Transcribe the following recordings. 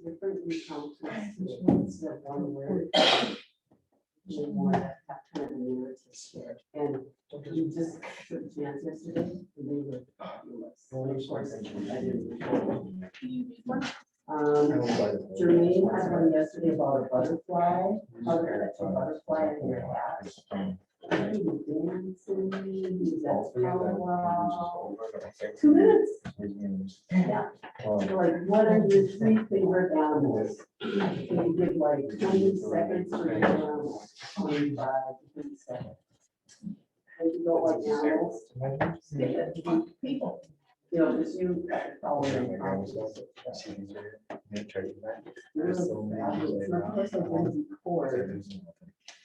Different encounters, that one word. You want to have kind of a narrative. And you just took a chance yesterday, and they were fabulous. And of course, I didn't record. Jermaine had one yesterday about a butterfly. How to catch a butterfly in your hat. He was dancing, he was at powwow. 2 minutes. Yeah. Like, what are your 3 favorite animals? So you give like 20 seconds for the animal, 25 to 30 seconds. And you don't like animals, skip it. People. You know, just you follow them.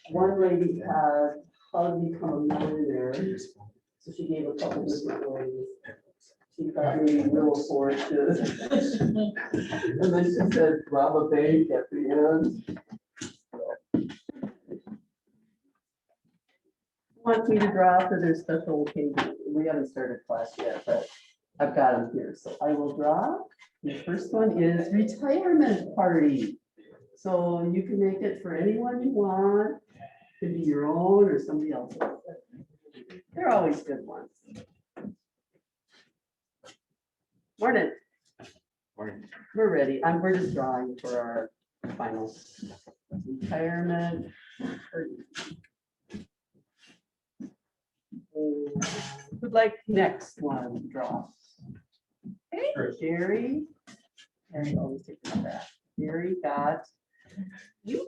One lady had how to become a millionaire. So she gave a couple different ways. She got me real fortune. And then she said, rob a bank at the end. Want me to draw for their special occasion? We haven't started class yet, but I've got them here. So I will draw. The first one is retirement party. So you can make it for anyone you want. It could be your own or somebody else's. They're always good ones. Morning. Morning. We're ready. We're just drawing for our final retirement. Who'd like next one to draw? Hey, Jerry. Jerry always takes that. Jerry got you.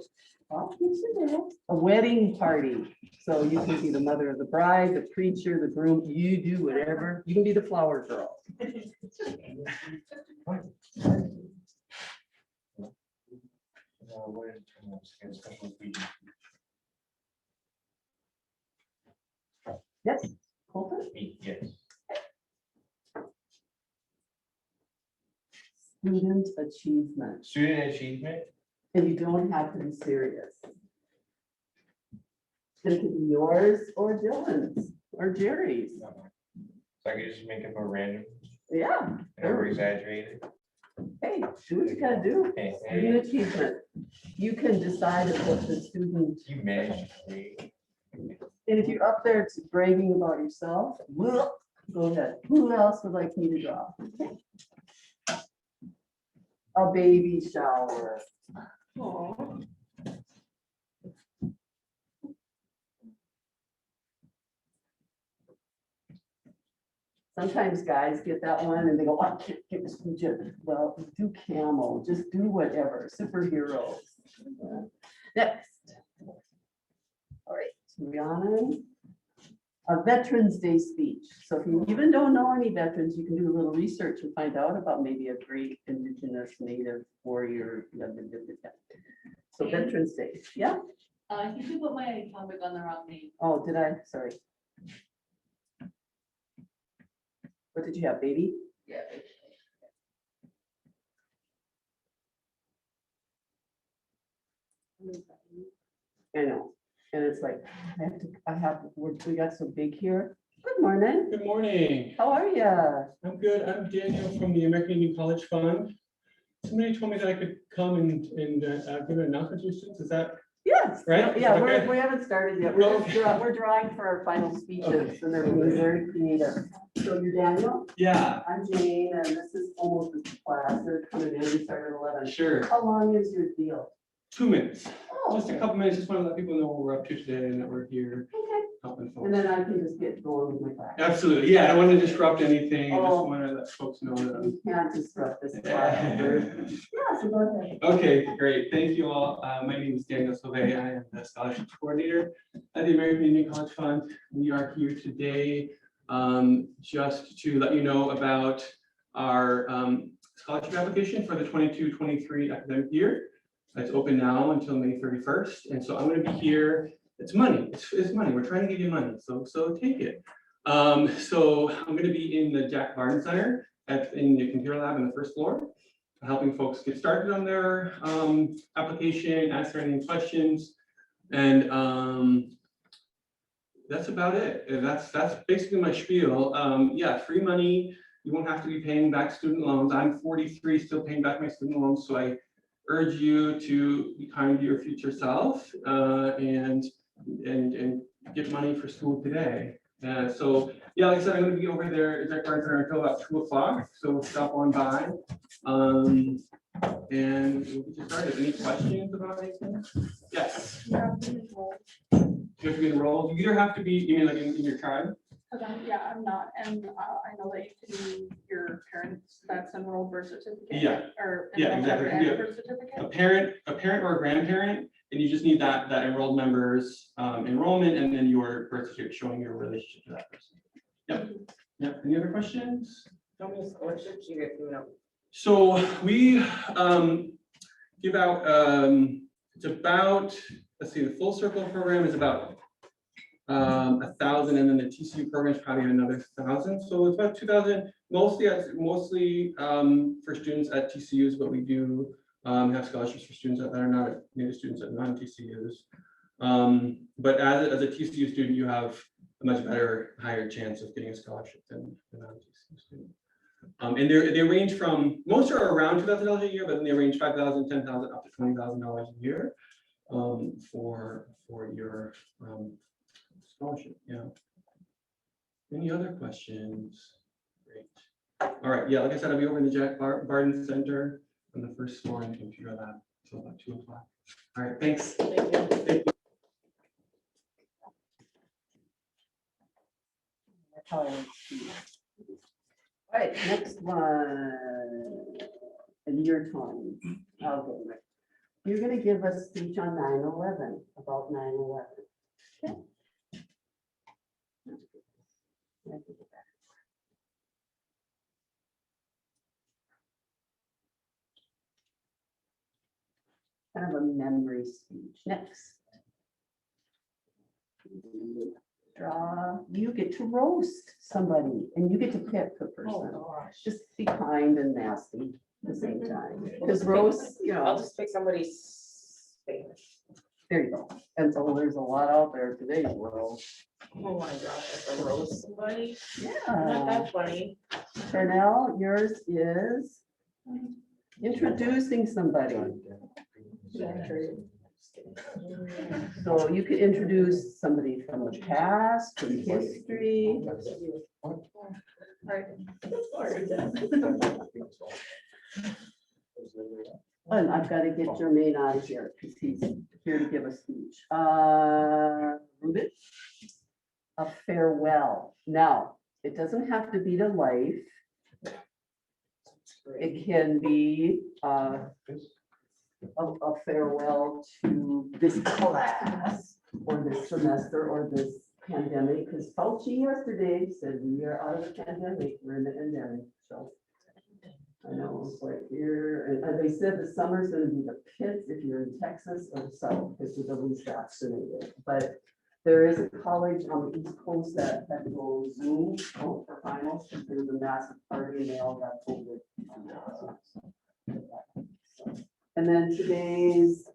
A wedding party. So you can be the mother of the bride, the preacher, the groom. You do whatever. You can be the flower girl. Yes. Colton? Yes. Student achievement. Student achievement. And you don't have to be serious. It could be yours or Dylan's or Jerry's. So I could just make up a random, Yeah. over exaggerated. Hey, do what you gotta do. Okay. Student achievement. You can decide if it's the student. You managed to create. And if you're up there bragging about yourself, well, go ahead. Who else would like me to draw? Okay. A baby shower. Aww. Sometimes guys get that one and they go, I can't get this. Well, do camel, just do whatever, superheroes. Next. All right, Rihanna. A Veterans Day speech. So if you even don't know any veterans, you can do a little research and find out about maybe a great Indigenous Native warrior. So Veterans Day, yeah? I think you put my topic on the wrong name. Oh, did I? Sorry. What did you have, baby? Yeah. I know. And it's like, we got so big here. Good morning. Good morning. How are you? I'm good. I'm Daniel from the American Indian College Fund. Somebody told me that I could come and give an announcement to your students. Is that Yes. right? Yeah, Okay. we haven't started yet. We're drawing for our final speeches and they're being very creative. So you're Daniel? Yeah, I'm Jane and this is almost the class. They're coming in. We start at 11. sure. How long is your deal? 2 minutes. Oh, Just a couple minutes. Just want to let people know what we're up to today and that we're here okay. helping And folks. then I can just get going with my class. Absolutely. Yeah, I don't want to disrupt anything. I just Oh. want to let folks know that I'm. You can't disrupt this class. Yeah, so go ahead. Okay, great. Thank you all. My name is Daniel Sauvé. I am the scholarships coordinator at the American Indian College Fund. We are here today just to let you know about our scholarship application for the 22-23 academic year. It's open now until May 31st. And so I'm going to be here. It's money. It's money. We're trying to give you money. So take it. So I'm going to be in the Jack Barnes Center in the computer lab on the first floor, helping folks get started on their application, answer any questions, and that's about it. That's basically my spiel. Yeah, free money. You won't have to be paying back student loans. I'm 43, still paying back my student loans, so I urge you to be kind to your future self and get money for school today. So yeah, like I said, I'm going to be over there until about 2 o'clock. So stop on by, and we'll get you started. Any questions about anything? Yes. You have to enroll. You have to be enrolled. You either have to be, you mean like in your tribe? Yeah, I'm not, and I know that you can do your parents, that's enrolled birth certificate. Yeah. Or. Yeah, enrolled exactly. and Yeah. birth certificate. A parent or a grandparent, and you just need that enrolled member's enrollment and then your birth certificate showing your relationship to that person. Yep. Yep. Any other questions? How many scholarships you get coming up? So we give out it's about, let's see, the full circle program is about 1,000, and then the TCU program is probably another 1,000. So it's about 2,000, mostly for students at TCUs, but we do have scholarships for students that are not native students at non-TCUs. But as a TCU student, you have a much better, higher chance of getting a scholarship than a non-TCU student. And they range from, most are around $2,000 a year, but then they range $5,000, $10,000, up to $20,000 a year for your scholarship. Yeah. Any other questions? Great. All right. Yeah, like I said, I'll be over in the Jack Barden Center on the first floor in Computer Lab until about 2 o'clock. All right. Thanks. Thank you. Thank you. All right, next one. And your turn. Okay, Rick. You're gonna give us a speech on 9/11, about 9/11. Okay. Kind of a memory speech. Next. Draw, you get to roast somebody and you get to pick the person. Gosh. Just be kind and nasty at the same time. Because roast, you I'll know, just pick somebody's famous. there you go. And so there's a lot out there today, world. Oh my gosh, I can roast somebody. Not Yeah. that funny. Pernell, yours is introducing somebody. So you could introduce somebody from the past, from history. And I've got to get Jermaine out of here because he's here to give a speech. Ruben, a farewell. Now, it doesn't have to be to life. It can be a farewell to this class or this semester or this pandemic, because Fauci yesterday said we are out of the pandemic, we're in the endemic, so. I know, it's like here, and they said the summer's gonna be the pits if you're in Texas or the south, because you're the least vaccinated. But there is a college on the East Coast that had to go Zoom for finals, because there was a massive party and they all got COVID. And then today's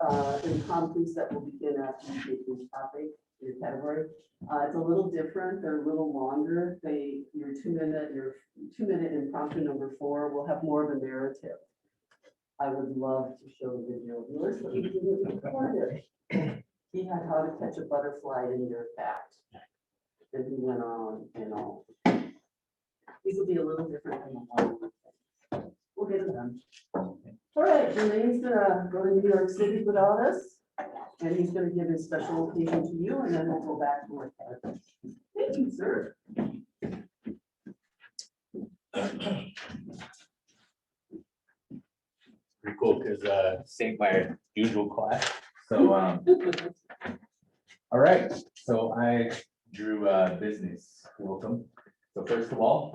impromptus that will begin after you take your topic, your category. It's a little different, they're a little longer. Your two minute impromptu number 4 will have more of a narrative. I would love to show the video of yours, but we didn't record it. He had how to catch a butterfly in your fact. And he went on and on. These will be a little different than the one. We'll get it done. All right, Jermaine's gonna go to New York City without us, and he's gonna give his special occasion to you, and then we'll go back to work. Thank you, sir. Pretty cool because same my usual class. So all right. So I drew business. Welcome. So first of all,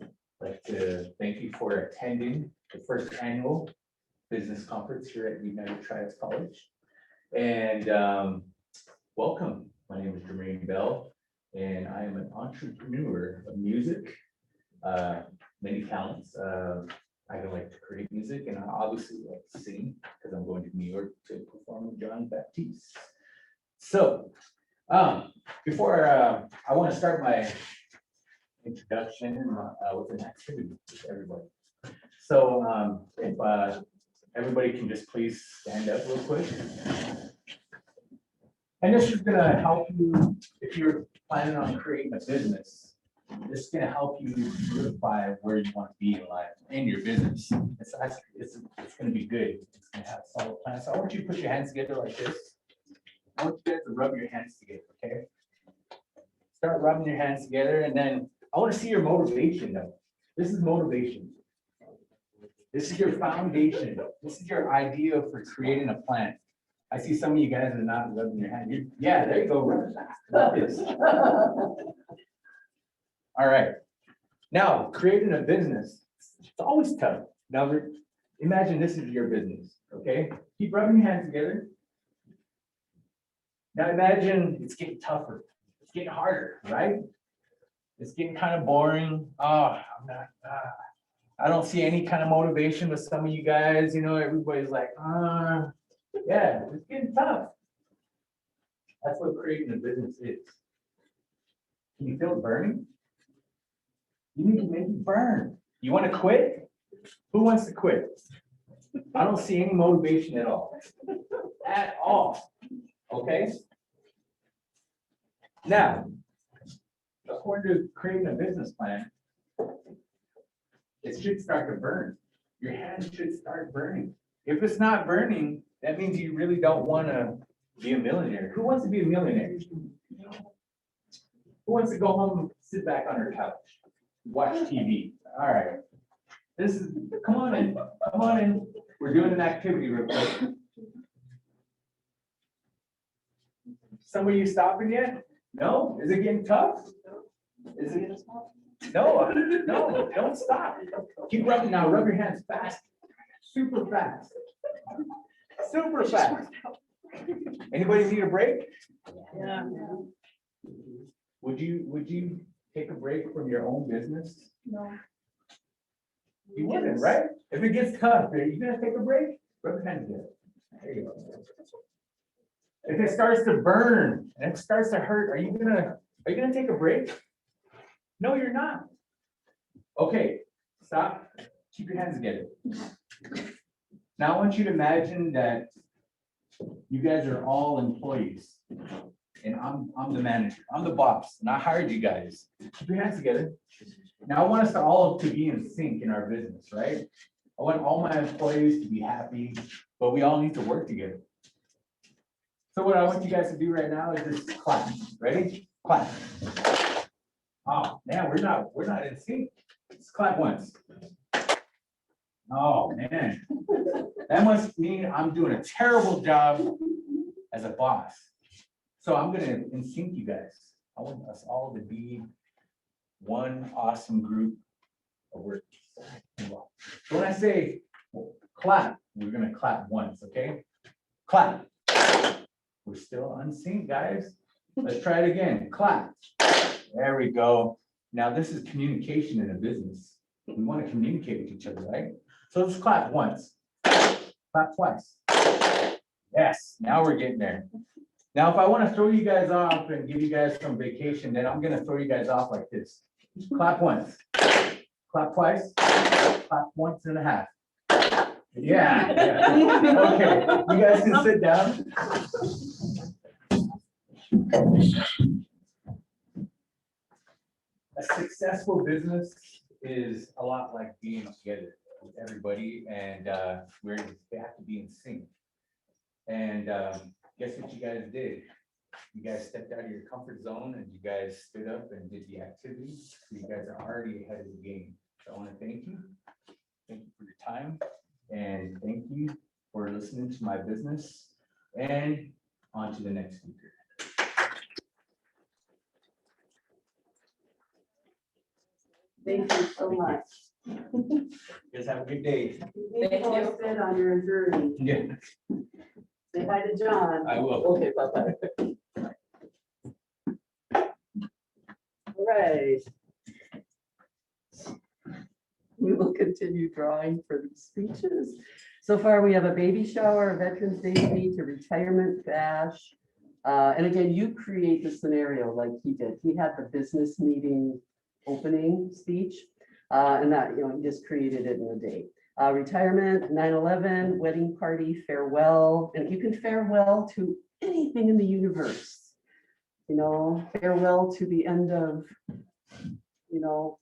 I'd like to thank you for attending the first annual business conference here at United Tribes College. And welcome. My name is Jermaine Bell, and I am an entrepreneur of music, many talents. I like to create music, and I obviously like to sing because I'm going to New York to perform with John Baptiste. So before I want to start introduction with an activity with everybody. So if everybody can just please stand up real quick. And this is gonna help you if you're planning on creating a business. This is gonna help you solidify where you want to be in life in your business. It's gonna be good. It's gonna have solid plans. So I want you to put your hands together like this. I want you guys to rub your hands together, okay? Start rubbing your hands together, and then I want to see your motivation though. This is motivation. This is your foundation. This is your idea for creating a plan. I see some of you guys are not rubbing your hand. Yeah, there you go. Rub this. All right. Now, creating a business, it's always tough. Now, imagine this is your business, okay? Keep rubbing your hands together. Now, imagine it's getting tougher. It's getting harder, right? It's getting kind of boring. Oh, I don't see any kind of motivation with some of you guys. You know, everybody's like, yeah, it's getting tough. That's what creating a business is. Can you feel it burning? You need to make it burn. You want to quit? Who wants to quit? I don't see any motivation at all. At all. Okay? Now, according to creating a business plan, it should start to burn. Your hands should start burning. If it's not burning, that means you really don't want to be a millionaire. Who wants to be a millionaire? Who wants to go home and sit back on their couch, watch TV? All right. Come on in. Come on in. We're doing an activity real quick. Some of you stopping yet? No? Is it getting tough? Is it? No, don't stop. Keep rubbing now. Rub your hands fast. Super fast. Super fast. Anybody need a break? Yeah. Would you take a break from your own business? No. You wouldn't, right? If it gets tough, are you gonna take a break? Rub your hands together. There you go. If it starts to burn and it starts to hurt, are you gonna take a break? No, you're not. Okay, stop. Keep your hands together. Now I want you to imagine that you guys are all employees, and I'm the manager. I'm the boss, and I hired you guys. Keep your hands together. Now I want us to all to be in sync in our business, right? I want all my employees to be happy, but we all need to work together. So what I want you guys to do right now is just clap. Ready? Clap. Oh man, we're not in sync. Let's clap once. Oh man, that must mean I'm doing a terrible job as a boss. So I'm gonna in sync you guys. I want us all to be one awesome group of workers. So when I say clap, we're gonna clap once, okay? Clap. We're still unseen, guys. Let's try it again. Clap. There we go. Now this is communication in a business. We want to communicate with each other, right? So let's clap once. Clap twice. Yes, now we're getting there. Now, if I want to throw you guys off and give you guys some vacation, then I'm going to throw you guys off like this. Clap once. Clap twice. Clap once and a half. Yeah. Okay, you guys can sit down. A successful business is a lot like being together with everybody, and we have to be in sync. And guess what you guys did? You guys stepped out of your comfort zone and you guys stood up and did the activity. So you guys are already ahead of the game. So I want to thank you. Thank you for your time, and thank you for listening to my business. And on to the next speaker. Thank you so much. You guys have a good day. Thank you. Posted on your journey. Yeah, Say hi to John. I will. Okay, bye-bye. All right. We will continue drawing for the speeches. So far, we have a baby shower, a Veterans Day speech, a retirement bash. And again, you create the scenario like he did. He had the business meeting opening speech. And that, he just created it in a day. Retirement, 9/11, wedding party, farewell, and you can farewell to anything in the universe. Farewell to the end of,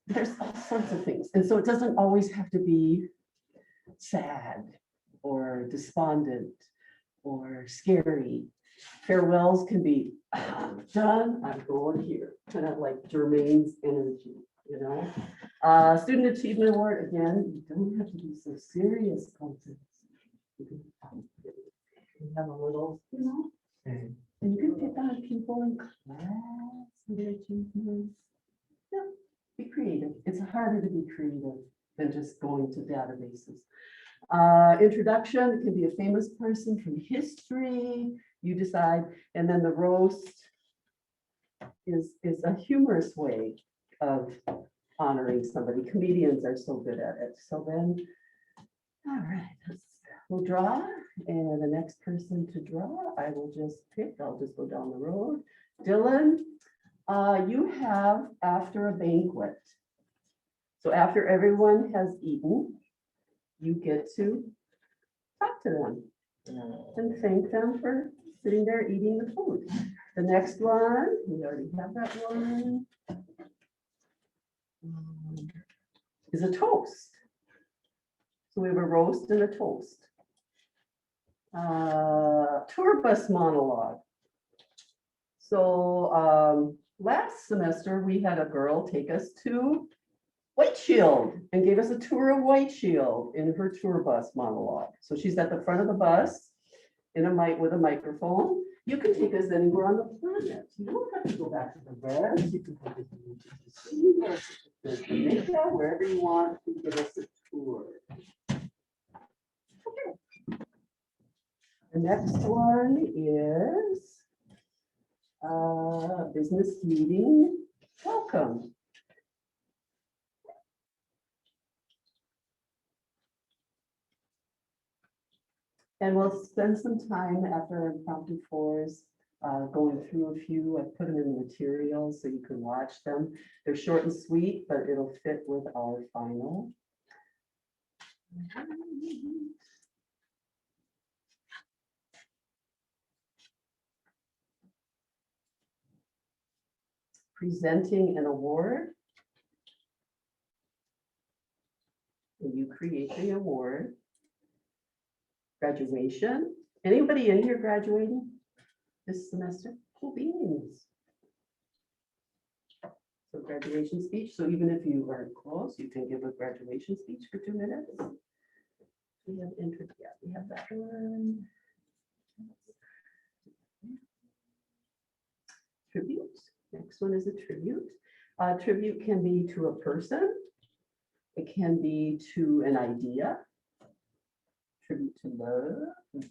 there's all sorts of things. And so it doesn't always have to be sad or despondent or scary. Farewells can be, I'm done, I'm going here, kind of like Jermaine's energy, Student Achievement Award, again, you don't have to be so serious, concepts. You can have a little, and you can pick on people in class, their achievements. Yeah, be creative. It's harder to be creative than just going to databases. Introduction, it can be a famous person from history, you decide, and then the roast is a humorous way of honoring somebody. Comedians are so good at it. So then, all right, we'll draw, and the next person to draw, I will just pick, I'll just go down the road. Dylan, you have after a banquet. So after everyone has eaten, you get to talk to them and thank them for sitting there eating the food. The next one, we already have that one, is a toast. So we have a roast and a toast. Tour bus monologue. So last semester, we had a girl take us to White Shield and gave us a tour of White Shield in her tour bus monologue. So she's at the front of the bus in a mic with a microphone. You can take us anywhere on the planet. You don't have to go back to the res. You can take us to Jamaica, wherever you want to give us a tour. Okay. The next one is business meeting. Welcome. And we'll spend some time after our impromptu fours going through a few. I put them in the materials so you can watch them. They're short and sweet, but it'll fit with our final. Presenting an award. And you create the award. Graduation. Anybody in here graduating this semester? Cool beans. So graduation speech. So even if you are close, you can give a graduation speech for 2 minutes. We have interest. Yeah, we have that one. Tribute. Next one is a tribute. Tribute can be to a person. It can be to an idea. Tribute to love.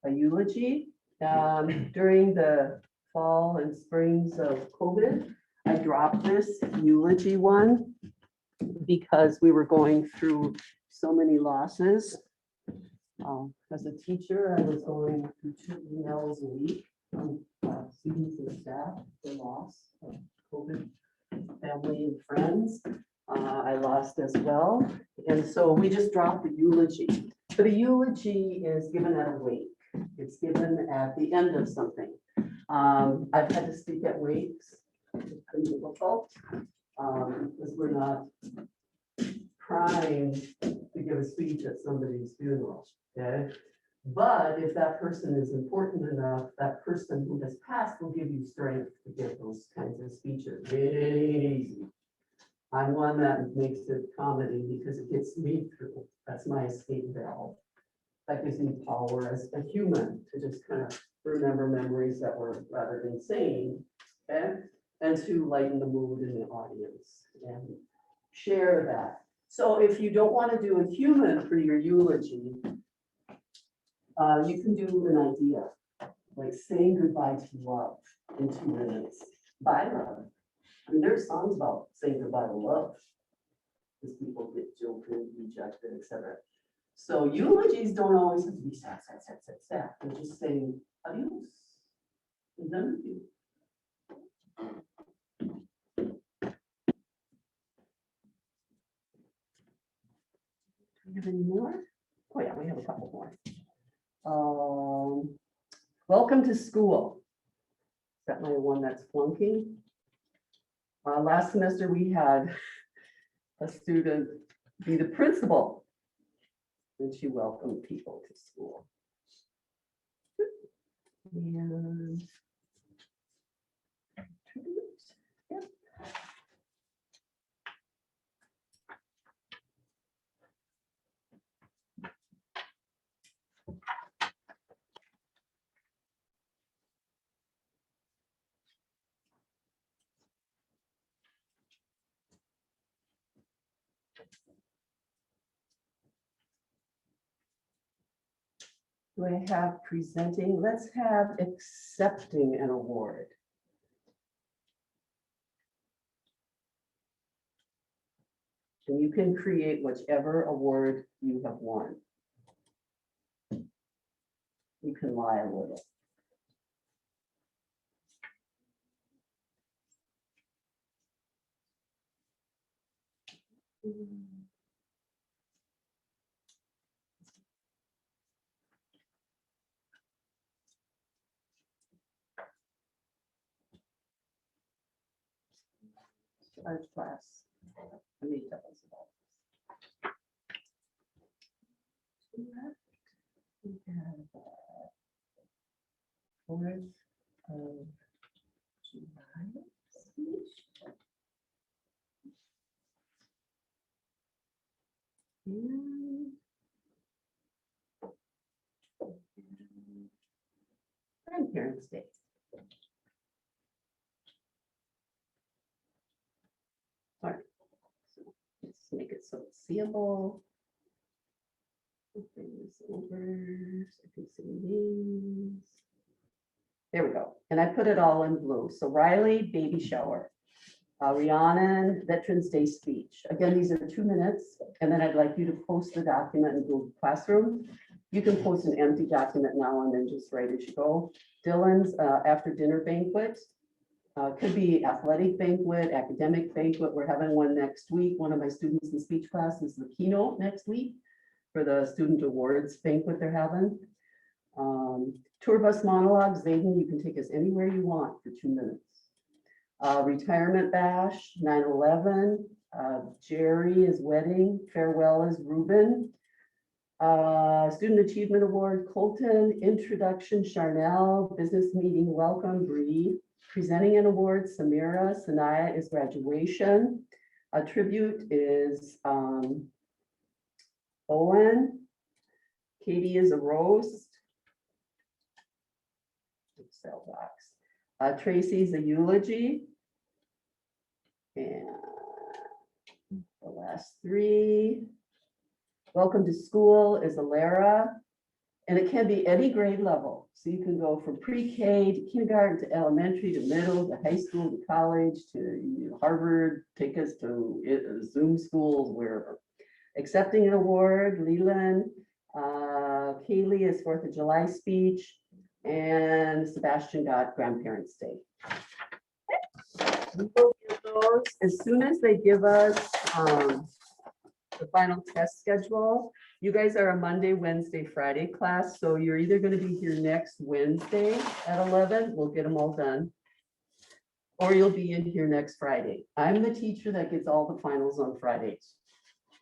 A eulogy. During the fall and springs of COVID, I dropped this eulogy one because we were going through so many losses. As a teacher, I was going through 2 emails a week from students and staff for loss of COVID, family and friends. I lost as well. And so we just dropped the eulogy. But a eulogy is given at a wake. It's given at the end of something. I've had to speak at wakes. It's pretty difficult because we're not primed to give a speech at somebody's funeral. Okay. But if that person is important enough, that person who has passed will give you strength to give those kinds of speeches. Really easy. I'm one that makes it comedy because it gets me through. That's my escape valve. That gives me power as a human to just kind of remember memories that were rather insane, okay? And to lighten the mood in the audience and share that. So if you don't want to do a human for your eulogy, you can do an idea, like saying goodbye to love in 2 minutes. Bye, love. I mean, there's songs about saying goodbye to love because people get jilted, rejected, etc. So eulogies don't always have to be sad. They're just saying adios. I'm done with you. Do we have any more? Oh yeah, we have a couple more. Welcome to school. Is that my one that's flunking? Last semester, we had a student be the principal. And she welcomed people to school. And yep. Do I have presenting? Let's have accepting an award. And you can create whichever award you have won. You can lie a little. Large class. I mean, that was about this. We have 4th of July speech. And Grandparents' Day. All right, so let's make it so it's seeable. Bring this over so I can see names. There we go. And I put it all in blue. So Riley, baby shower. Rhiannon, Veterans Day speech. Again, these are 2 minutes. And then I'd like you to post the document in Google Classroom. You can post an empty document now and then just write as you go. Dylan's after dinner banquet. Could be athletic banquet, academic banquet. We're having one next week. One of my students in speech class is the keynote next week for the student awards banquet they're having. Tour bus monologues, Zayden, you can take us anywhere you want for 2 minutes. Retirement bash, 9/11. Jerry is wedding, farewell is Ruben. Student Achievement Award, Colton, introduction, Charnel, business meeting, welcome, Bree. Presenting an award, Samira, Sanaya is graduation. A tribute is Owen. Katie is a roast. Excel box. Tracy's a eulogy. And the last 3. Welcome to school is Alara. And it can be any grade level. So you can go from pre-K to kindergarten to elementary to middle to high school to college to Harvard, take us to Zoom schools, wherever. Accepting an award, Leland. Kaylee is 4th of July speech. And Sebastian got Grandparents' Day. We will get those as soon as they give us the final test schedule. You guys are a Monday, Wednesday, Friday class, so you're either going to be here next Wednesday at 11. We'll get them all done. Or you'll be in here next Friday. I'm the teacher that gets all the finals on Fridays.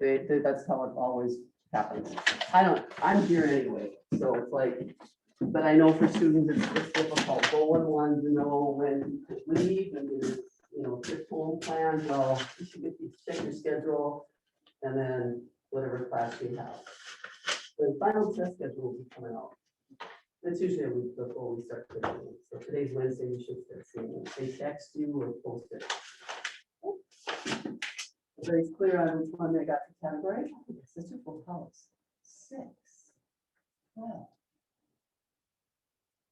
That's how it always happens. I'm here anyway, so it's like, but I know for students it's difficult. Bowen wanted to know when you could leave and there's, trip home plan. Well, you should check your schedule and then whatever class you have. The final test schedule will be coming out. That's usually a week before we start. So today's Wednesday, you should start seeing it. They text you or post it. Everybody's clear on which one they got the category. Sister full house. 6, 12,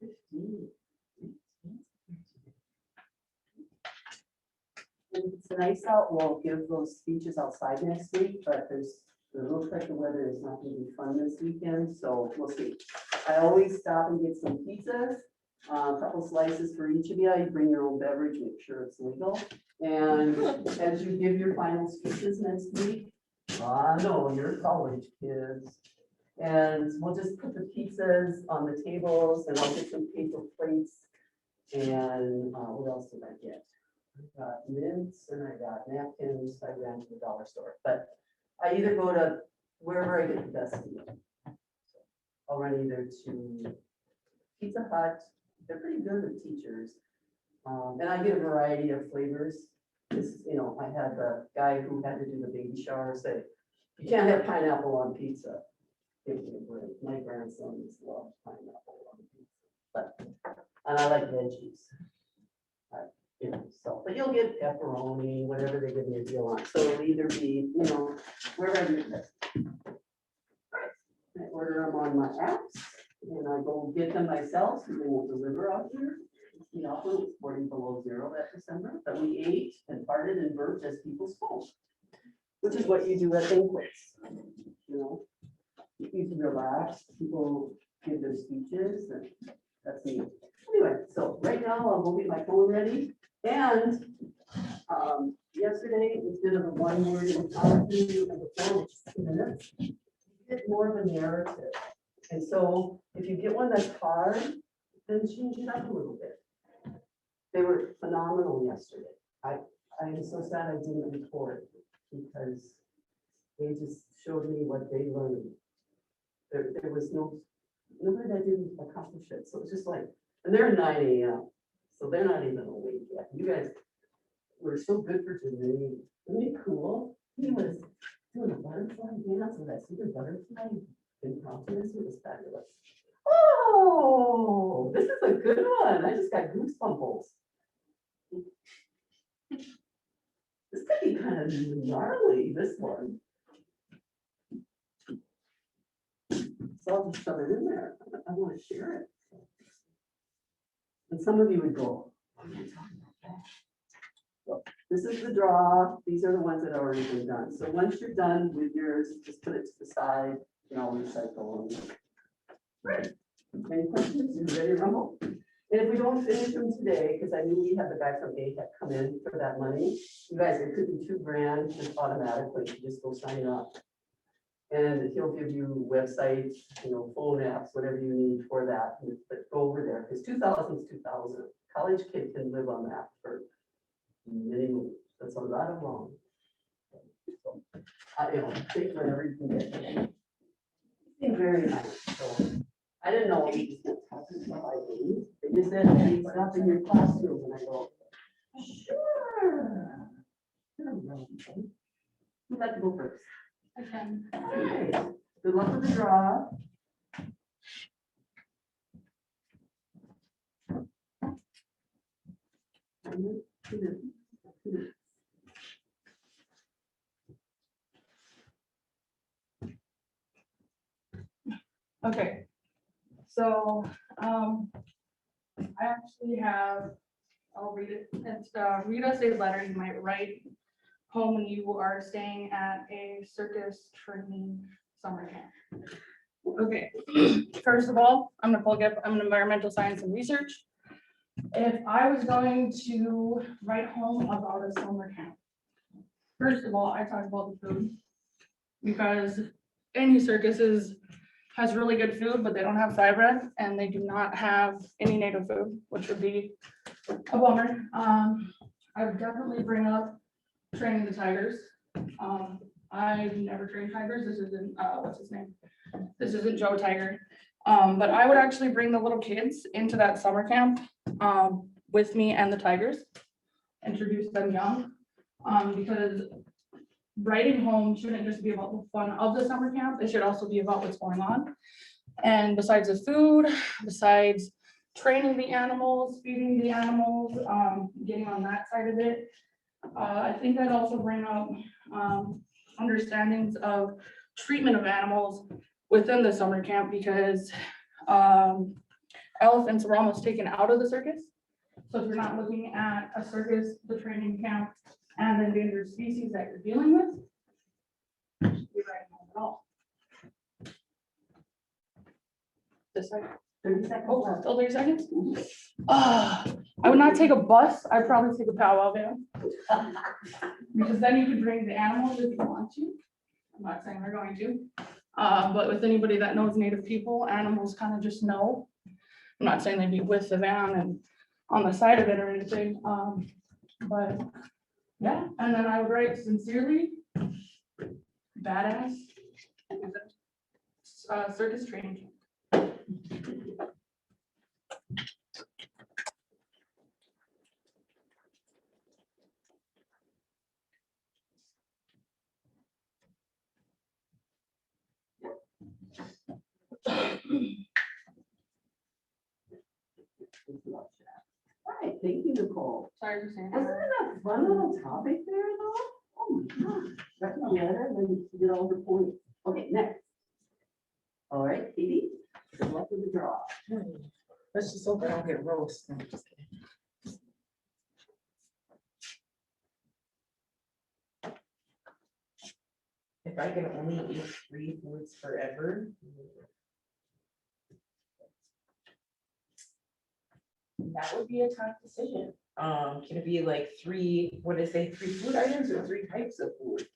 15. If it's nice out, we'll give those speeches outside next week, but it looks like the weather is not going to be fun this weekend, so we'll see. I always stop and get some pizzas A couple slices for each of you. You bring your own beverage, make sure it's legal. And as you give your final speeches next week, no, you're college kids. And we'll just put the pizzas on the tables and I'll get some paper plates. And what else did I get? I got mints and I got napkins. I ran to the dollar store, but I either go to wherever I get the best deal. I'll run either to Pizza Hut. They're pretty good with teachers. And I get a variety of flavors. This, I had the guy who had to do the baby shower say, you can't have pineapple on pizza. Give me a break. My grandsons love pineapple on pizza. And I like veggies. But you'll get pepperoni, whatever they give me a deal on. So it'll either be, wherever you pick. I order them on my apps and I go get them myself, so they won't deliver out here. The offer was 40 below zero that December, but we ate and farted and burped as people spoke, which is what you do at banquets. You can relax, people give their speeches, and that's me. Anyway, so right now I'll go get my phone ready. And yesterday, instead of a one-word interview and the phone, which is 2 minutes, you get more of a narrative. And so if you get one that's hard, then change it up a little bit. They were phenomenal yesterday. I am so sad I didn't record because they just showed me what they learned. There was nobody that didn't accomplish it. So it's just like, and they're 9 a.m. So they're not even awake yet. You guys were so good for today. Isn't it cool? He was doing a butterfly dance with that super butterfly in confidence. It was fabulous. Oh, this is a good one. I just got goosebumps. This could be kind of gnarly, this one. So I'll just shove it in there. I want to share it. And some of you would go, "Oh, you're talking about that." So this is the draw. These are the ones that have already been done. So once you're done with yours, just put it to the side. You know, recycle them. Right. Any questions? You ready to rumble? And if we don't finish them today, because I knew we had the guy from AHEC come in for that money, you guys, it could be $2,000 just automatically. You just go sign up. And he'll give you websites, phone apps, whatever you need for that. But go over there, because 2,000 is 2,000. College kid can live on that for many moves. That's a lot of long. So, take whatever you can get. It's been very nice. So I didn't know he was going to talk until I leave. They just said, hey, stop in your classroom. And I go, sure. Who'd like to go first? Okay. Okay, good luck with the draw. Okay, so, I actually have, I'll read it. It's read us a letter you might write home when you are staying at a circus training summer camp. Okay, first of all, I'm gonna plug up, I'm an environmental science and research. If I was going to write home about a summer camp, first of all, I talk about the food. Because any circuses has really good food, but they don't have fry bread and they do not have any native food, which would be a bummer. I would definitely bring up training the tigers. I've never trained tigers. This isn't, what's his name? This isn't Joe Tiger. But I would actually bring the little kids into that summer camp with me and the tigers, introduce them young, because writing home shouldn't just be about the fun of the summer camp. It should also be about what's going on. And besides the food, besides training the animals, feeding the animals, getting on that side of it, I think I'd also bring up understandings of treatment of animals within the summer camp, because elephants were almost taken out of the circus. So if you're not looking at a circus, the training camp, and endangered species that you're dealing with, you're right at all. This side. 30 seconds Oh, left. still 30 seconds? I would not take a bus. I'd probably take a powwow van. Because then you can bring the animals if you want to. I'm not saying they're going to. But with anybody that knows native people, animals kind of just know. I'm not saying they'd be with the van and on the side of it or anything. But yeah, and then I would write sincerely, badass, circus trained. All right, thank you, Nicole. Sorry for saying Wasn't that. that a fun little topic there, though? Oh my gosh, that's together, and then you did all the points. Okay, next. All right, Katie, good luck with the draw. Let's just hope I don't get roast. No, I'm just kidding. If I can only eat 3 foods forever. That would be a tough decision. Can it be like 3, what did I say, 3 food items or 3 types of food?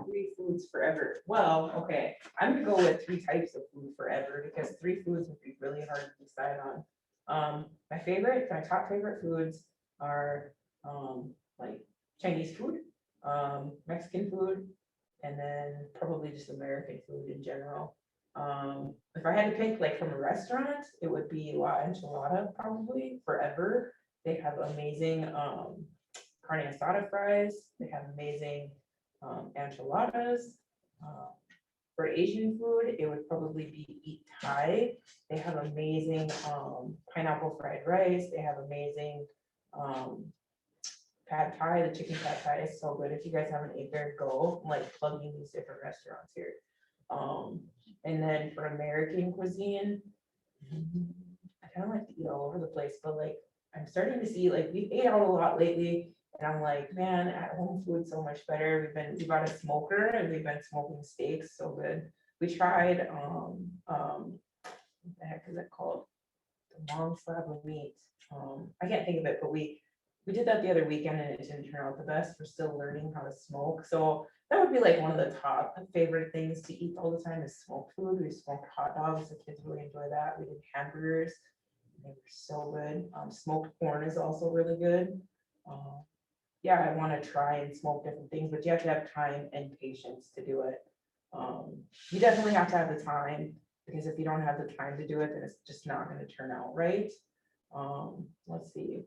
3 foods forever. Well, okay, I'm gonna go with 3 types of food forever because 3 foods would be really hard to decide on. My top favorite foods are like Chinese food, Mexican food, and then probably just American food in general. If I had to pick like from a restaurant, it would be La Enchilada probably forever. They have amazing carne asada fries. They have amazing enchiladas. For Asian food, it would probably be Eat Thai. They have amazing pineapple fried rice. They have amazing pad thai. The chicken pad thai is so good. If you guys haven't ate there, go. I'm like plugging these different restaurants here. And then for American cuisine, I kind of like to eat all over the place, but like I'm starting to see like we've ate out a lot lately. And I'm like, man, at home food's so much better. We got a smoker and we've been smoking steaks, so good. We tried what the heck is it called? The long slab of meat. I can't think of it, but we did that the other weekend and it didn't turn out the best. We're still learning how to smoke. So that would be like one of the top favorite things to eat all the time is smoked food. We smoked hot dogs. The kids really enjoy that. We did hamburgers. They were so good. Smoked corn is also really good. Yeah, I want to try and smoke different things, but you have to have time and patience to do it. You definitely have to have the time because if you don't have the time to do it, then it's just not going to turn out right. Let's see.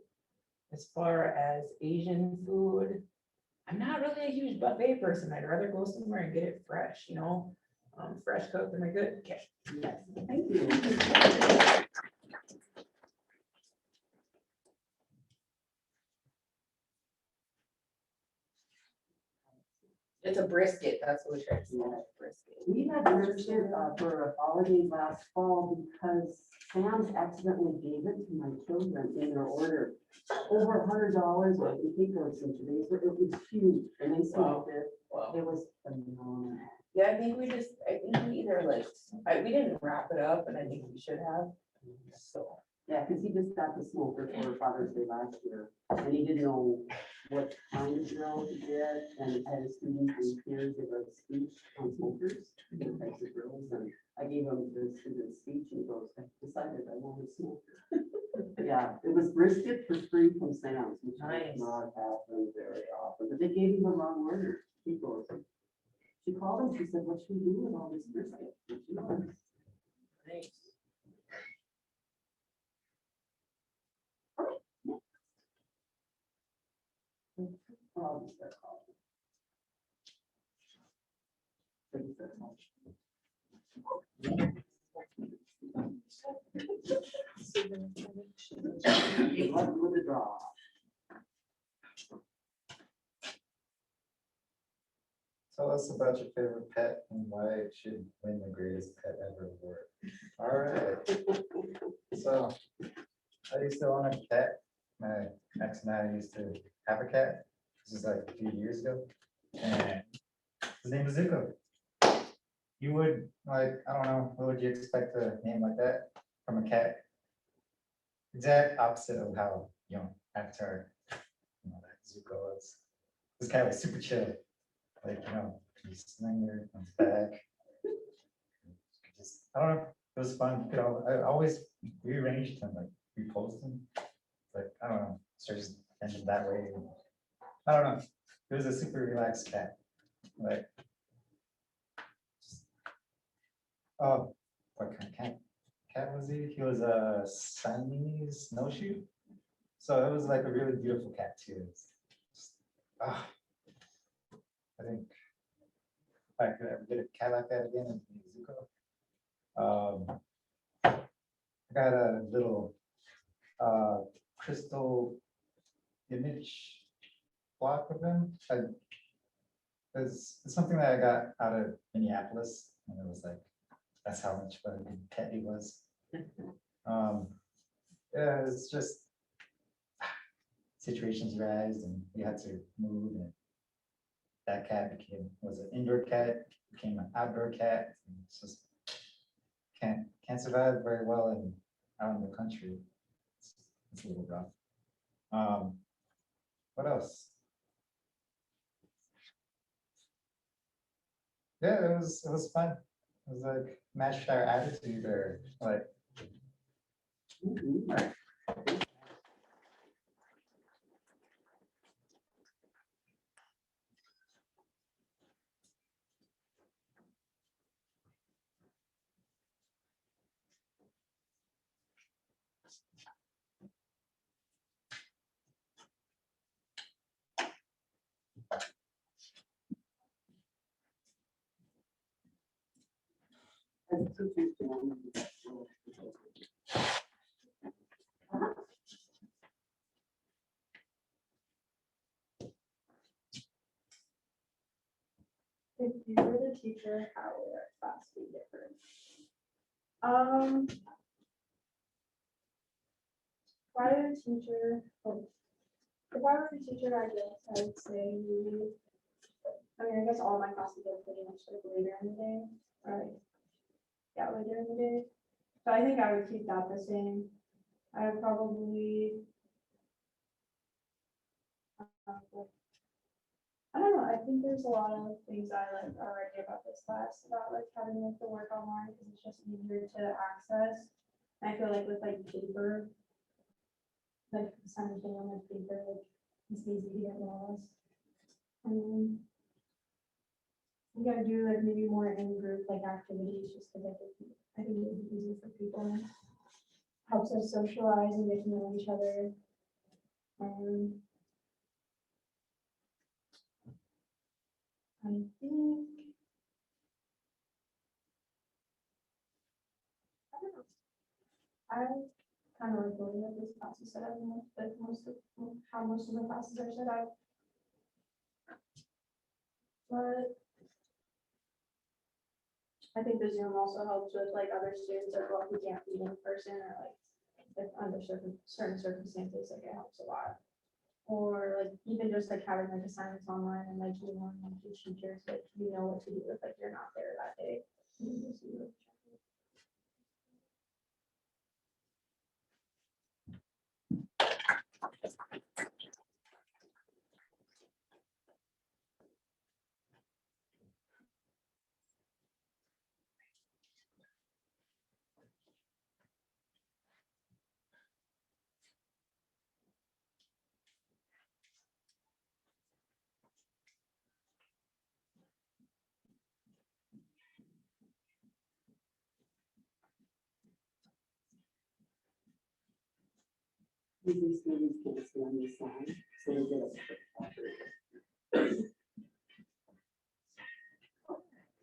As far as Asian food, I'm not really a huge buffet person. I'd rather go somewhere and get it fresh, you know, fresh cooked. Am I good? Okay. Yes, thank you. It's a brisket, that's what we're trying to say. Yeah. Brisket. We had brisket for holidays last fall because Sam's accidentally gave it to my children in their order. Over $100, I think it was in today's, but it was huge, and they smoked it. Wow. It was phenomenal. Yeah, I think we either like, we didn't wrap it up and I think we should have. So, Yeah, because he just got the smoker for Father's Day last year, and he didn't know what kind of grill to get, and I had a student in here give a speech on smokers, different types of grills, and I gave him the student's speech, and he goes, I decided I want a smoker. Yeah, it was brisket for free from Sam's, which Nice. does not happen very often, but they gave him the wrong order. He goes, she called him, she said, what should we do with all this brisket? And she goes, nice. I'll just start calling. Thank you very much. Good luck with the draw. Tell us about your favorite pet and why it should win the greatest pet ever award. All right. So I used to own a cat. My ex and I used to have a cat. This is like a few years ago. And his name is Zuko. You would like, I don't know, what would you expect a name like that from from a cat. Exact opposite of how, Avatar, that Zuko was. This guy was super chill. Like, he's slender on his back. I don't know, it was fun. I always rearranged him, like reposed him. Like, I don't know, so just ended that way. I don't know. It was a super relaxed cat. Like, oh, what kind of cat was he? He was a Siamese snowshoe. So it was like a really beautiful cat too. I think if I could ever get a cat like that again in Zuko. I got a little crystal image block of him. It's something that I got out of Minneapolis, and it was like, that's how much of a good cat he was. Yeah, it's just situations arise, and we had to move, and that cat was an indoor cat, became an outdoor cat. And it's just can't survive very well out in the country. It's a little rough. What else? Yeah, it was fun. It was like matched our attitude, or like. If you were the teacher, how would our class be different? If I were a teacher, if I were a teacher, I guess I would say I guess all my classes are pretty much like later in the day, or later in the day. So I think I would keep that the same. I would probably I don't know, I think there's a lot of things I like already about this class, about like having like the work online, because it's just easier to access. And I feel like with like paper, like assignment thing on like paper, like it's easy to get lost. You gotta do like maybe more in-group like activities, just because I think it would be easier for people. Helps us socialize and get to know each other. I think, I don't know. I kind of like the way that this class is set up, like how most of the classes are set up. But I think the Zoom also helps with like other students as well who can't be in person, or like if under certain circumstances, like it helps a lot. Or like even just like having like assignments online and like like your teachers, like you know what to do if like you're not there that day. These students can't stay on this side, so they get us.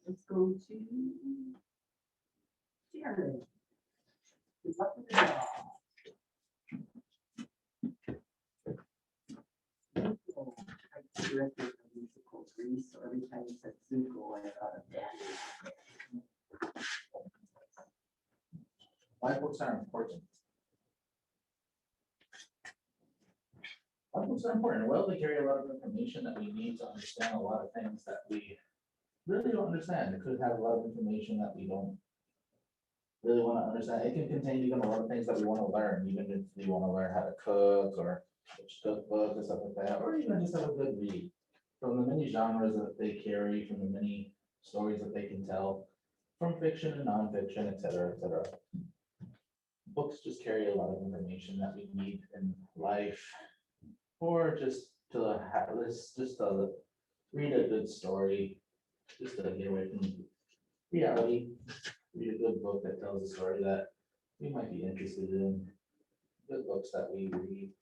Let's go to Jared. It's up to the dog. I directed a musical Grease, so every time you said Zuko, I thought of that. Why books are important? Why books are important? Well, they carry a lot of information that we need to understand a lot of things that we really don't understand. It could have a lot of information that we don't really want to understand. It can contain even a lot of things that we want to learn, even if we want to learn how to cook or which cookbook or stuff like that, or even just have a good read. From the many genres that they carry, from the many stories that they can tell, from fiction and nonfiction, et cetera, et cetera. Books just carry a lot of information that we need in life, or just to have this, just to read a good story, just to get away from reality. Read a good book that tells a story that we might be interested in. Good books that we read,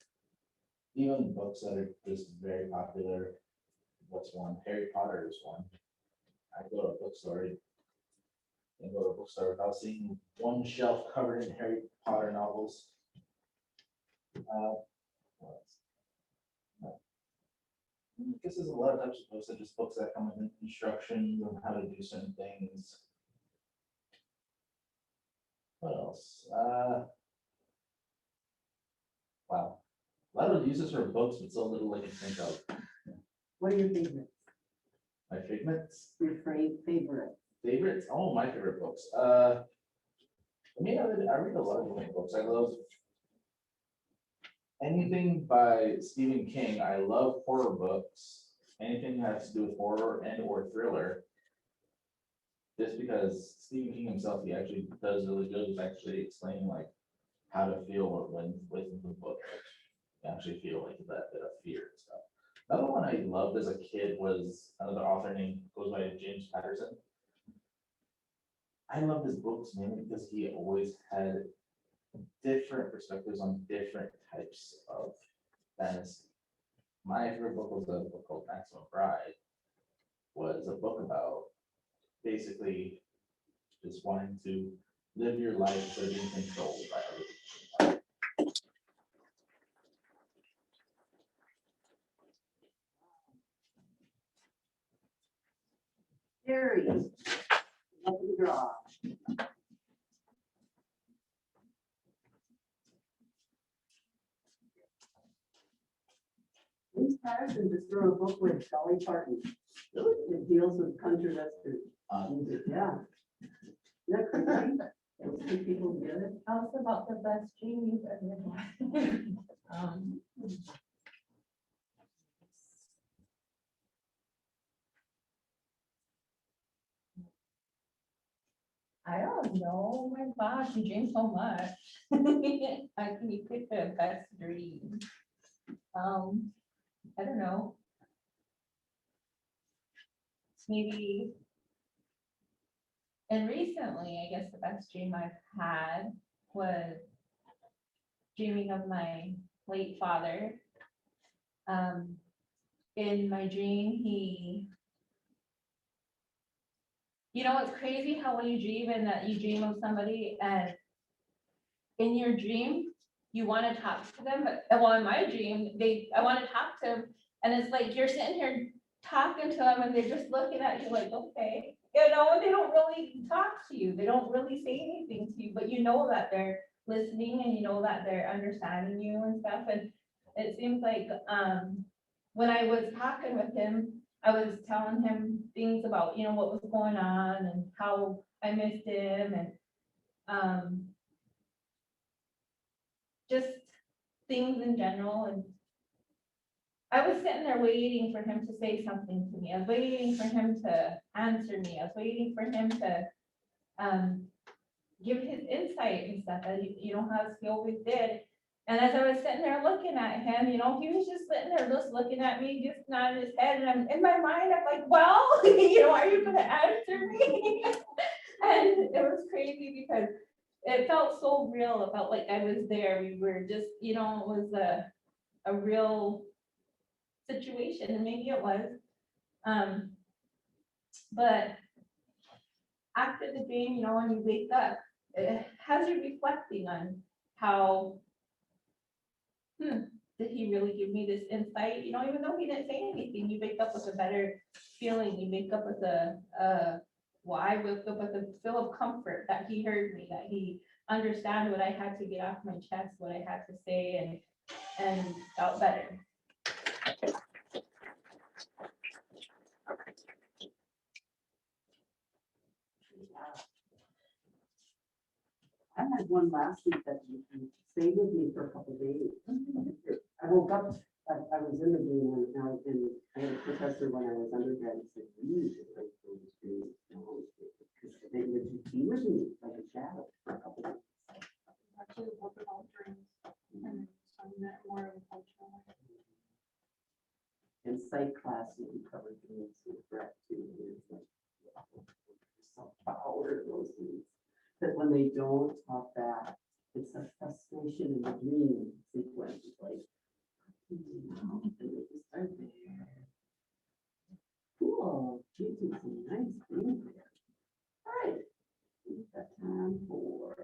even books that are just very popular. What's one? Harry Potter is one. I go to a bookstore and go to a bookstore without seeing one shelf covered in Harry Potter novels. What else? I guess there's a lot of types of books, that just books that come with instructions on how to do certain things. What else? Wow. A lot of uses for books, but so little I can think of. What are your favorites? My favorites? Your favorite? Favorites? Oh, my favorite books. I mean, I read a lot of different books. I love anything by Stephen King. I love horror books. Anything that has to do with horror and or thriller. Just because Stephen King himself, he actually does really good with actually explaining like how to feel when with the book. You actually feel like that bit of fear and stuff. Another one I loved as a kid was another author named goes by James Patterson. I love his books mainly because he always had different perspectives on different types of fantasy. My favorite book was a book called Maximum Pride. Was a book about basically just wanting to live your life instead of being controlled by other people. Harry. Up in the draw. James Patterson just wrote a book with Dolly Parton. Really? It deals with country western music, yeah. Isn't that crazy? Those two people together. Tell us about the best dream you've ever had. I don't know, my gosh, you dream so much. How can you pick the best dream? I don't know. Maybe. And recently, I guess the best dream I've had was dreaming of my late father. In my dream, it's crazy how when you dream and that you dream of somebody and in your dream, you want to talk to them, but well, in my dream, I want to talk to them, and it's like you're sitting here talking to them and they're just looking at you like, okay, and they don't really talk to you. They don't really say anything to you, but you know that they're listening and you know that they're understanding you and stuff. And it seems like when I was talking with him, I was telling him things about, what was going on and how I missed him and just things in general. And I was sitting there waiting for him to say something to me. I was waiting for him to answer me. I was waiting for him to give his insight and stuff, as as he always did. And as I was sitting there looking at him, he was just sitting there just looking at me, just nodding his head. And I'm in my mind, I'm like, well, are you gonna answer me? And it was crazy because it felt so real. It felt like I was there. We were just, it was a real situation, and maybe it was. But after the dream, when you wake up, it has you reflecting on how, did he really give me this insight? Even though he didn't say anything, you wake up with a better feeling. You wake up with I woke up with a feel of comfort that he heard me, that he understand what I had to get off my chest, what I had to say, and felt better. I had one last week that stayed with me for a couple of days. I woke up, I was in the dream and I had a professor when I was undergrad, he said, you need to write those dreams down, because they would just be with me like a shadow for a couple of days. Actually, book about dreams and some that more in cultural. In psych class, we covered dreams with Brett too. And it's like, so power those things. That when they don't talk back, it's a frustration in the dream sequence. It's like, and they just are there. Cool. You do some nice things there. All right. We've got time for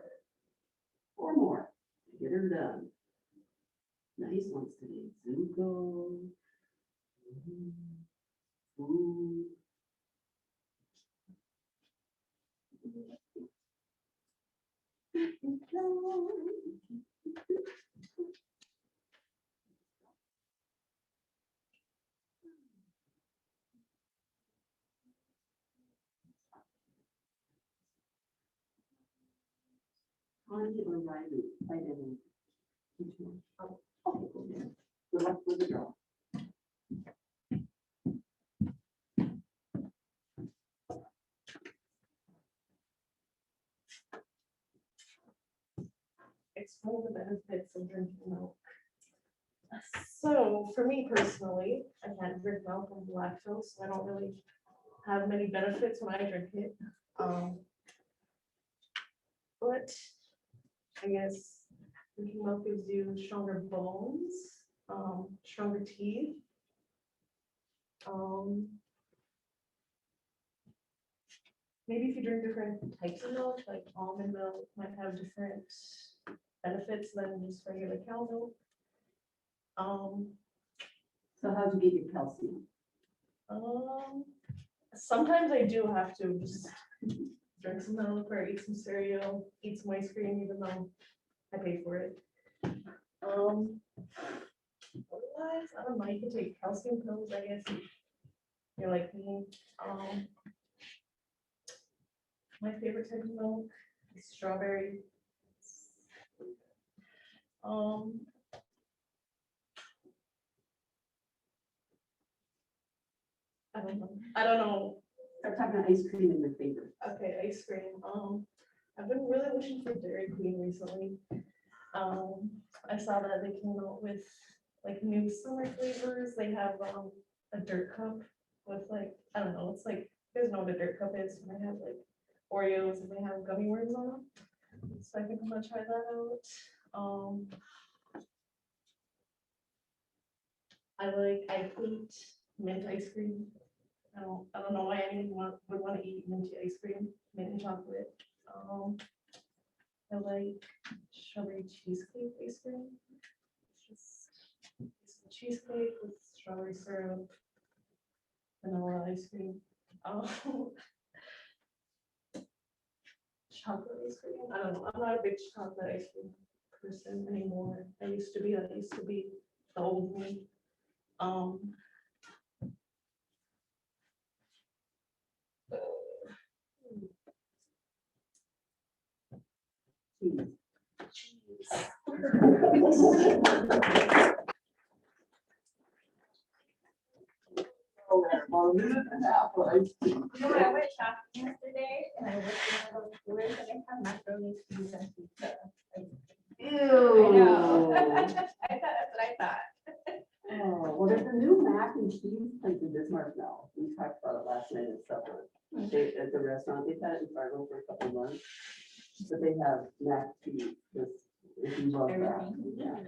4 more to get her done. Nice ones today. Zuko. Ooh. Connie or Riley, I didn't. Which one? Oh, okay, cool, yeah. Good luck with the draw. Explain the benefits of drinking milk. So for me personally, I can't drink milk, I'm lactose, so I don't really have many benefits when I drink it. But I guess drinking milk gives you stronger bones, stronger teeth. Maybe if you drink different types of milk, like almond milk might have different benefits than just regular cow milk. So how'd you get your calcium? Sometimes I do have to just drink some milk or eat some cereal, eat some ice cream, even though I pay for it. Otherwise, I don't know, you can take calcium pills, I guess. If you're like me. My favorite type of milk is strawberry. I don't know. Start talking ice cream in your favorite. Okay, ice cream. I've been really wishing for Dairy Queen recently. I saw that they came out with like new summer flavors. They have a dirt cup with like, I don't know, it's like, you guys know what a dirt cup is, and they have like Oreos and they have gummy worms on them. So I think I'm gonna try that out. I hate mint ice cream. I don't know why anyone would want to eat minty ice cream, mint and chocolate. I like strawberry cheesecake ice cream. It's just cheesecake with strawberry syrup, vanilla ice cream. Chocolate ice cream. I don't know. I'm not a big chocolate ice cream person anymore. I used to be the old me. Oh, well, a minute and a half for ice cream. You know, I went shopping yesterday and I looked at those stores and they have macaroni cheese and pizza. Ew. I know. That's what I thought. Oh, well, there's a new mac and cheese place in Bismarck now. We talked about it last night at supper. At the restaurant, they've had it in Fargo for a couple of months. But they have mac and cheese, just if you love that. Yeah.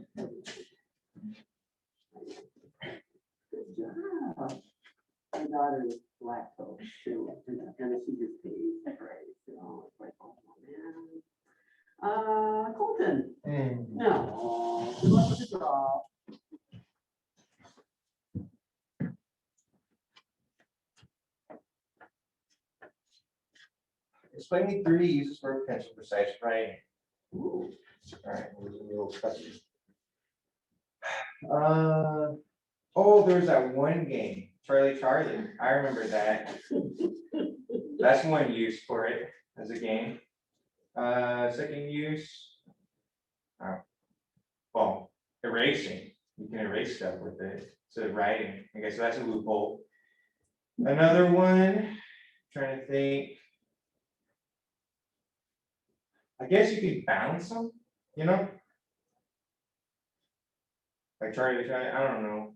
Good job. My daughter is lactose too, and she just pays the price, you know, it's like, oh man. Colton, no, good luck with the draw. Explain me 3 uses for potential precise writing. Ooh. All right, we'll do a little question. Oh, there's that one game, Charlie. I remember that. That's one use for it as a game. Second use. Well, erasing, you can erase stuff with it, so writing, I guess that's a loophole. Another one, trying to think. I guess you could balance them, you know? Like Charlie, I don't know.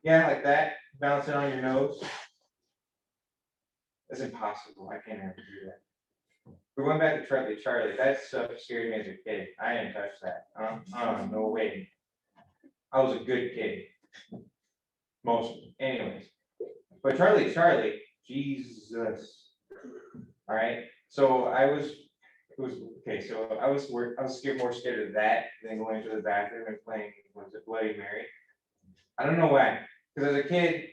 Yeah, like that, balance it on your nose. That's impossible, I can't ever do that. We're going back to Charlie, that stuff scared me as a kid, I didn't touch that, no way. I was a good kid. Mostly, anyways. But Charlie, Jesus. All right, so I was scared, more scared of that than going to the bathroom and playing, was it Bloody Mary? I don't know why, because as a kid,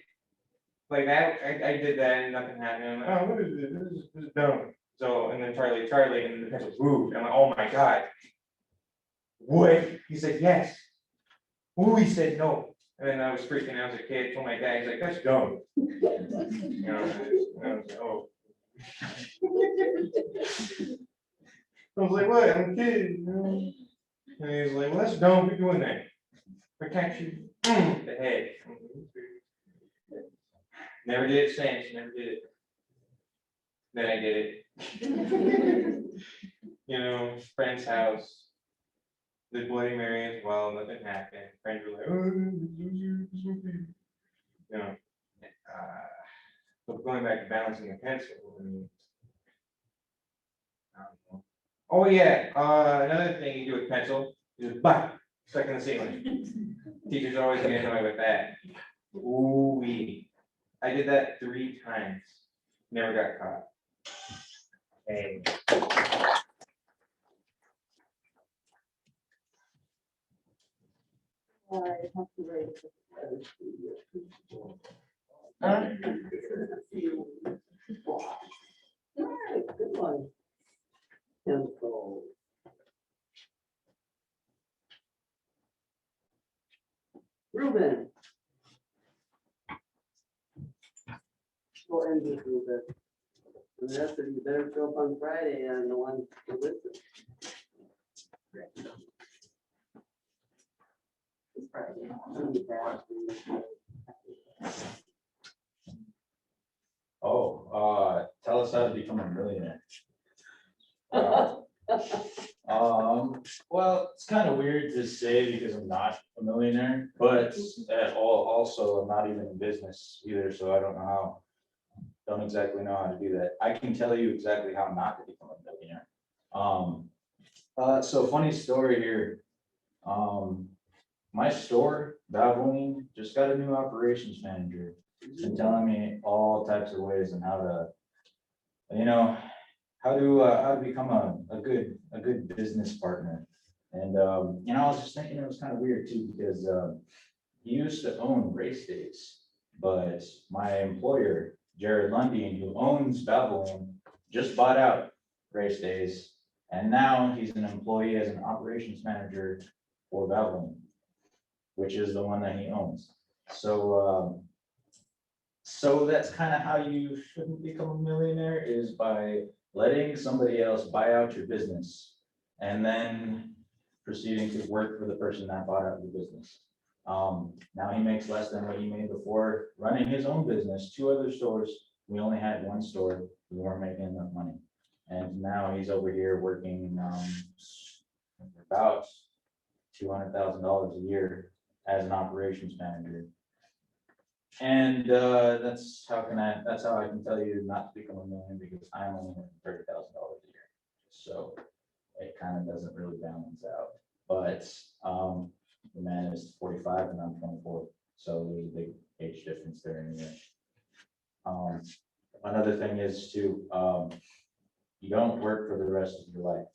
like that, I did that and nothing happened. I'm like, oh, what is this? This is dumb. So, and then Charlie, and the pencil moved. I'm like, oh my God. What? He said, yes. Ooh, he said no. And then I was freaking out as a kid, told my dad, he's like, that's dumb. You know, I was like, oh. I was like, what? I'm a kid. You know? And he was like, well, that's dumb. We're doing that. Protect you. The head. Never did it since, never did it. Then I did it. You know, friend's house. The Bloody Mary as well, nothing happened. Friends were like, oh, you know. But going back to balancing the pencil, I mean, I don't know. Oh yeah, another thing you do with pencil is bah, stuck in the ceiling. Teachers always get annoyed with that. Ooh wee. I did that 3 times. Never got caught. Hey. Huh? Alright, good one. Pencil. Ruben. We'll end this, Ruben. And that's it, you better show up on Friday and the one to listen. It's Friday. I'll be back. Tell us how to become a millionaire. Well, it's kind of weird to say because I'm not a millionaire, but also I'm not even in business either, so I don't exactly know how to do that. I can tell you exactly how not to become a millionaire. So funny story here. My store, Valvoline, just got a new operations manager. He's been telling me all types of ways on how to, how to become a good business partner. And I was just thinking it was kind of weird too, because he used to own race days, but my employer, Jared Lundeen, who owns Valvoline, just bought out race days, and now he's an employee as an operations manager for Valvoline, which is the one that he owns. So that's kind of how you shouldn't become a millionaire, is by letting somebody else buy out your business and then proceeding to work for the person that bought out your business. Now he makes less than what he made before running his own business, 2 other stores. We only had 1 store. We weren't making enough money. And now he's over here working about $200,000 a year as an operations manager. And that's how I can tell you not to become a millionaire, because I'm only making $30,000 a year. So it kind of doesn't really balance out. But the man is 45 and I'm 24. So there's a big age difference there anyway. Another thing is too, you don't work for the rest of your life.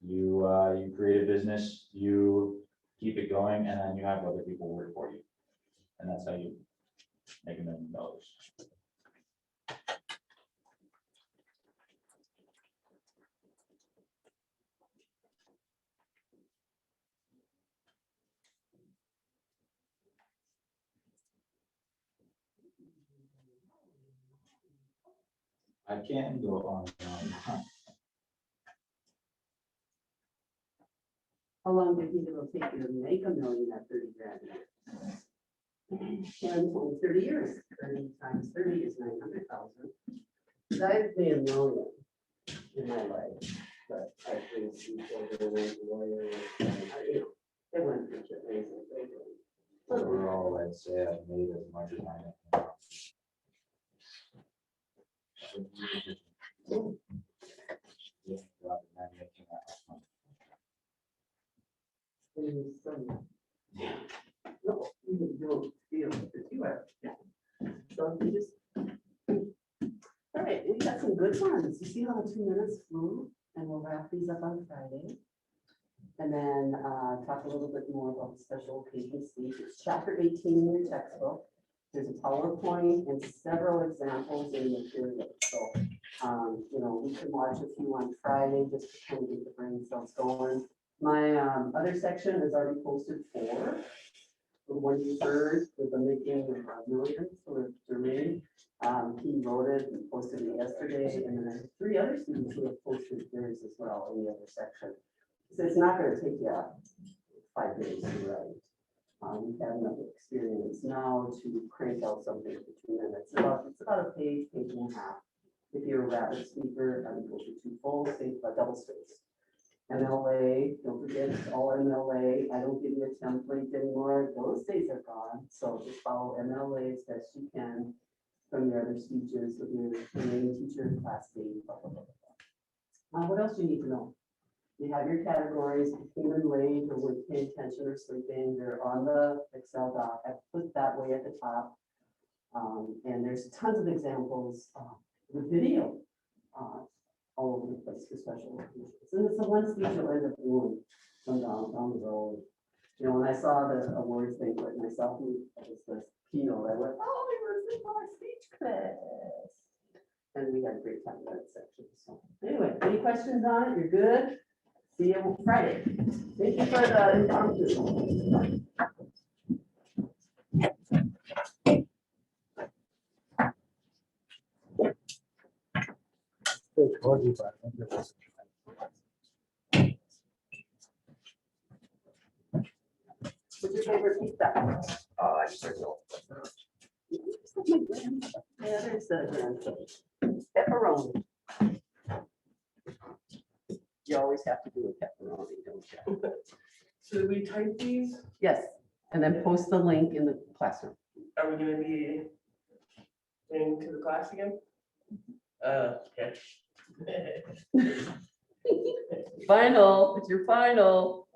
You create a business, you keep it going, and then you have other people work for you. And that's how you make $1 million. I can go on and on. How long do you think it'll take you to make $1 million at 30 grand? 10, 20, 30 years, 30 times 30 is 900,000. I've made $1 million in my life, but I've been children and lawyers, and it went through amazing. Overall, I'd say I've made as much as I can. Yeah, rather than making that much money. No, you don't feel that you are. So you just. All right, we got some good ones. You see how the 2 minutes flew, and we'll wrap these up on Friday. And then talk a little bit more about the special occasion speech. It's chapter 18 in your textbook. There's a PowerPoint and several examples in the material. So, we can watch a few on Friday just to kind of get the brain cells going. My other section is already posted for. The one you heard with the making of millions for Jermaine. He wrote it and posted it yesterday, and then I have 3 other students who have posted theirs as well in the other section. So it's not going to take you 5 days to write. We have enough experience now to crank out something for 2 minutes. It's about a page, page and a half. If you're a rapid speaker, I would go to 2 full, say double space. MLA, don't forget, it's all MLA. I don't give you a template anymore. Those days are gone. So just follow MLA as best you can from your other speeches with your main teacher, class date, blah, blah, blah, blah. What else do you need to know? You have your categories, came in late or weren't paying attention or sleeping. They're on the Excel doc. I put that way at the top. And there's tons of examples. The video. All over the place for special occasions. And it's the one speech you'll end up doing from down the road. When I saw the awards banquet myself, it was this keynote, I went, oh, it was in our speech class. And we had a great time in that section. So anyway, any questions on it? You're good? See you Friday. Thank you for the impromptu. What's your favorite pizza? I just don't know. Yeah, there's the pepperoni. You always have to do a pepperoni, don't you? Should we type these? Yes, and then post the link in the classroom. Are we gonna be into the class again? Okay. Final, it's your final.